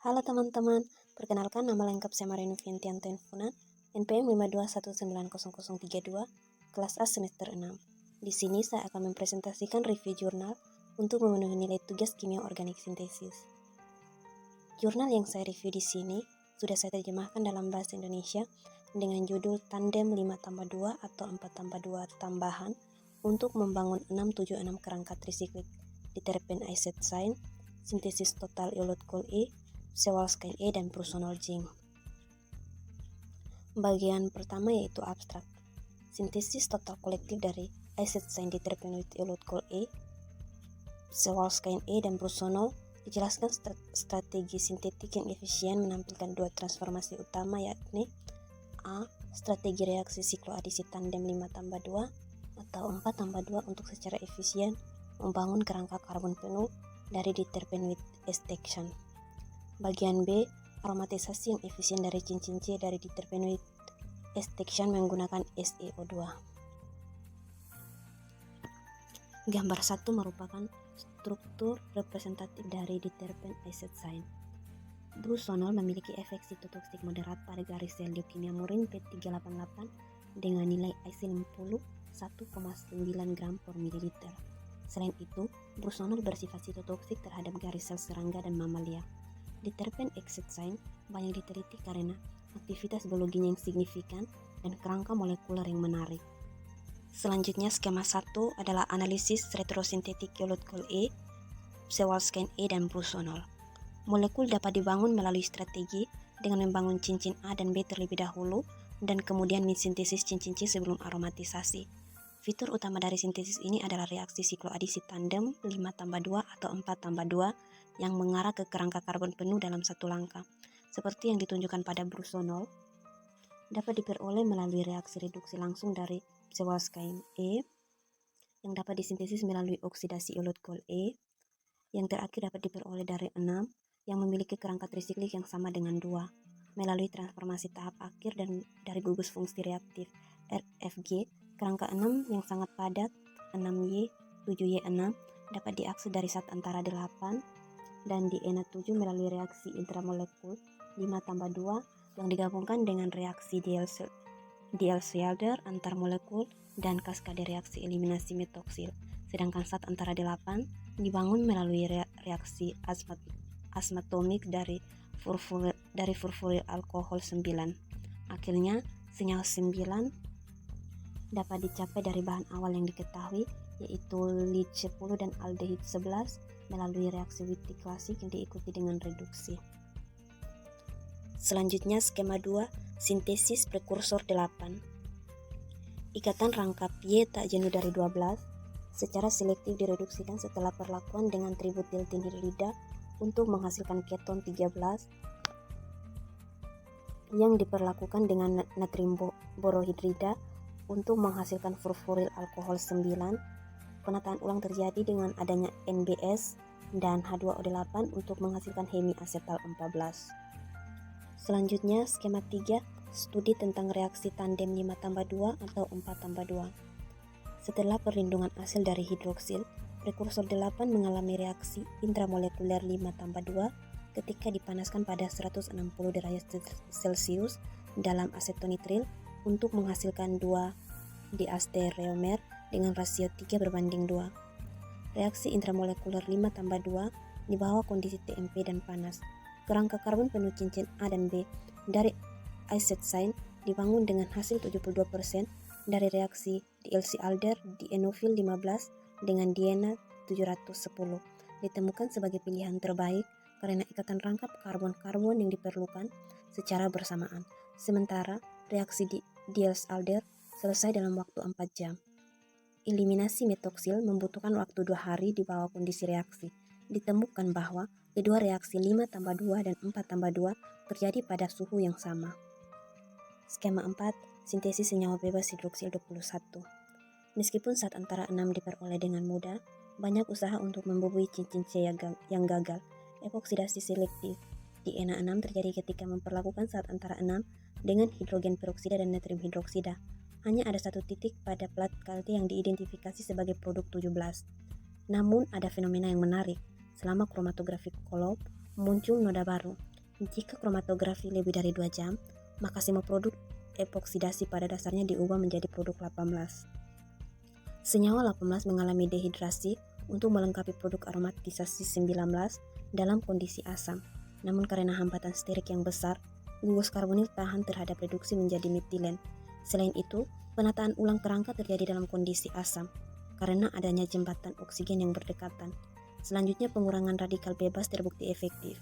Halo teman-teman, perkenalkan nama lengkap saya Marino Vientianto Infunan, NPM 521900032, kelas A semester 6. Di sini saya akan mempresentasikan review jurnal untuk memenuhi nilai tugas kimia organik sintesis. Jurnal yang saya review di sini sudah saya terjemahkan dalam bahasa Indonesia dengan judul Tandem 5+2 atau 4+2 tambahan untuk membangun 676 kerangka trisiklik diterpen isocyane, sintesis total iolot E, Sewalskine E, dan Prusonol zinc. Bagian pertama yaitu abstrak. Sintesis total kolektif dari isocyane diterpenoid iolot E, Sewalskine E, dan Prusonol dijelaskan strategi sintetik yang efisien menampilkan dua transformasi utama, yakni A. Strategi reaksi sikloadisi tandem 5+2 atau 4+2 untuk secara efisien membangun kerangka karbon penuh dari diterpenoid extraction. Bagian B, aromatisasi yang efisien dari cincin C dari diterpenoid extraction menggunakan SeO2. Gambar 1 merupakan struktur representatif dari diterpen isocyane. Prusonol memiliki efek sitotoksik moderat pada garis sel leukemia murine P388 dengan nilai IC50 1,9 gram per mililiter. Selain itu, prusonol bersifat sitotoksik terhadap garis sel serangga dan mamalia. Diterpen isocyane banyak diteliti karena aktivitas biologinya yang signifikan dan kerangka molekuler yang menarik. Selanjutnya, skema 1 adalah analisis retrosintetik iolot E, Sewalskine E, dan prusonol. Molekul dapat dibangun melalui strategi dengan membangun cincin A dan B terlebih dahulu dan kemudian mensintesis cincin C sebelum aromatisasi. Fitur utama dari sintesis ini adalah reaksi sikloadisi tandem 5+2 atau 4+2 yang mengarah ke kerangka karbon penuh dalam satu langkah. Seperti yang ditunjukkan pada prusonol, dapat diperoleh melalui reaksi reduksi langsung dari Sewalskine E, yang dapat disintesis melalui oksidasi iolot E. Yang terakhir dapat diperoleh dari 6, yang memiliki kerangka trisiklik yang sama dengan 2, melalui transformasi tahap akhir dan dari gugus fungsi reaktif RFG. Kerangka 6 yang sangat padat 6Y, 7Y6 dapat diakses dari zat antara 8 dan di Na7 melalui reaksi intramolekul 5+2 yang digabungkan dengan reaksi Diels-Felder antar molekul dan kaskade reaksi eliminasi metoksil. Sedangkan zat antara 8 dibangun melalui reaksi asmatomik dari furfuryl alkohol 9. Akhirnya, senyawa 9 dapat dicapai dari bahan awal yang diketahui, yaitu lead 10 dan aldehid 11 melalui reaksi Wittig klasik yang diikuti dengan reduksi. Selanjutnya, skema 2, sintesis prekursor 8. Ikatan rangkap Y tak jenuh dari 12 secara selektif direduksikan setelah perlakuan dengan tributyltinhidrida untuk menghasilkan keton 13 yang diperlakukan dengan natrium borohidrida untuk menghasilkan furfuryl alkohol 9. Penataan ulang terjadi dengan adanya NBS dan H2O8 untuk menghasilkan hemiasetal 14. Selanjutnya, skema 3, studi tentang reaksi tandem 5+2 atau 4+2. Setelah perlindungan asil dari hidroksil, prekursor 8 mengalami reaksi intramolekuler 5+2 ketika dipanaskan pada 160 derajat Celcius dalam asetonitril untuk menghasilkan 2 diastereomer dengan rasio 3:2. Reaksi intramolekuler 5+2 di bawah kondisi TMP dan panas. Kerangka karbon penuh cincin A dan B dari isocyane dibangun dengan hasil 72% dari reaksi Diels-Alder di enofil 15 dengan Diena 710. Ditemukan sebagai pilihan terbaik karena ikatan rangkap karbon-karbon yang diperlukan secara bersamaan. Sementara reaksi Diels-Alder selesai dalam waktu 4 jam. Eliminasi metoksil membutuhkan waktu 2 hari di bawah kondisi reaksi. Ditemukan bahwa kedua reaksi 5+2 dan 4+2 terjadi pada suhu yang sama. Skema 4, sintesis senyawa bebas hidroksil 21. Meskipun zat antara 6 diperoleh dengan mudah, banyak usaha untuk membubui cincin C yang gagal. Epoksidasi selektif di Na6 terjadi ketika memperlakukan zat antara 6 dengan hidrogen peroksida dan natrium hidroksida. Hanya ada satu titik pada plat Kalte yang diidentifikasi sebagai produk 17. Namun ada fenomena yang menarik. Selama kromatografi kolom muncul noda baru. Jika kromatografi lebih dari 2 jam, maka semua produk epoksidasi pada dasarnya diubah menjadi produk 18. Senyawa 18 mengalami dehidrasi untuk melengkapi produk aromatisasi 19 dalam kondisi asam. Namun karena hambatan sterik yang besar, gugus karbonil tahan terhadap reduksi menjadi metilen. Selain itu, penataan ulang kerangka terjadi dalam kondisi asam karena adanya jembatan oksigen yang berdekatan. Selanjutnya, pengurangan radikal bebas terbukti efektif.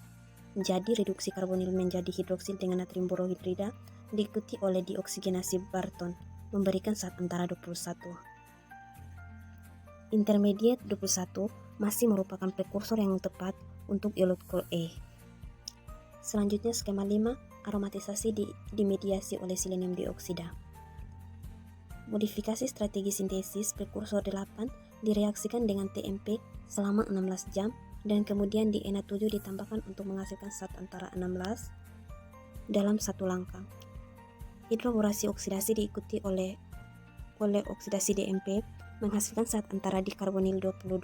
Jadi reduksi karbonil menjadi hidroksil dengan natrium borohidrida diikuti oleh dioksigenasi Barton, memberikan zat antara 21. Intermediate 21 masih merupakan prekursor yang tepat untuk iolot E. Selanjutnya skema 5, aromatisasi dimediasi oleh silenium dioksida. Modifikasi strategi sintesis prekursor 8 direaksikan dengan TMP selama 16 jam dan kemudian di Na7 ditambahkan untuk menghasilkan zat antara 16 dalam satu langkah. Hidroborasi oksidasi diikuti oleh oksidasi DMP menghasilkan zat antara dikarbonil 22.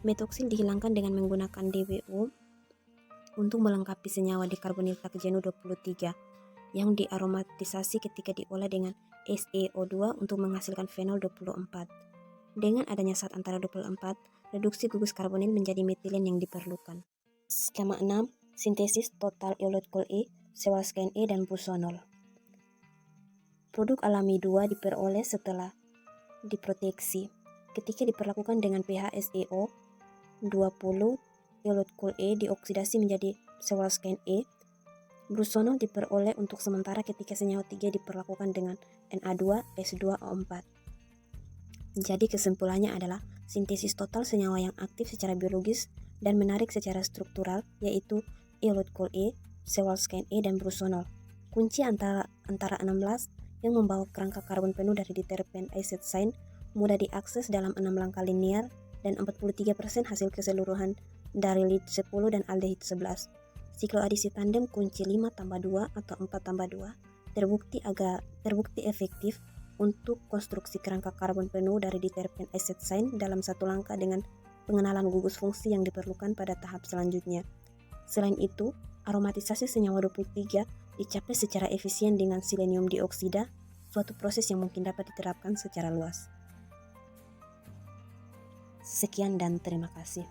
Metoksil dihilangkan dengan menggunakan DWO untuk melengkapi senyawa dikarbonil tak jenuh 23 yang diaromatisasi ketika diolah dengan SeO2 untuk menghasilkan fenol 24. Dengan adanya zat antara 24, reduksi gugus karbonil menjadi metilen yang diperlukan. Skema 6, sintesis total iolot E, sewalskine E dan busonol. Produk alami 2 diperoleh setelah diproteksi. Ketika diperlakukan dengan pH SeO 20, iolot E dioksidasi menjadi sewalskine E. Busonol diperoleh untuk sementara ketika senyawa 3 diperlakukan dengan Na2S2O4. Jadi kesimpulannya adalah sintesis total senyawa yang aktif secara biologis dan menarik secara struktural yaitu iolot E, sewalskine E dan busonol. Kunci antara 16 yang membawa kerangka karbon penuh dari diterpen isocyane mudah diakses dalam 6 langkah linear dan 43% hasil keseluruhan dari lead 10 dan aldehid 11. Sikloadisi tandem kunci 5+2 atau 4+2 terbukti efektif untuk konstruksi kerangka karbon penuh dari diterpen isocyane dalam satu langkah dengan pengenalan gugus fungsi yang diperlukan pada tahap selanjutnya. Selain itu, aromatisasi senyawa 23 dicapai secara efisien dengan silenium dioksida, suatu proses yang mungkin dapat diterapkan secara luas. Sekian dan terima kasih.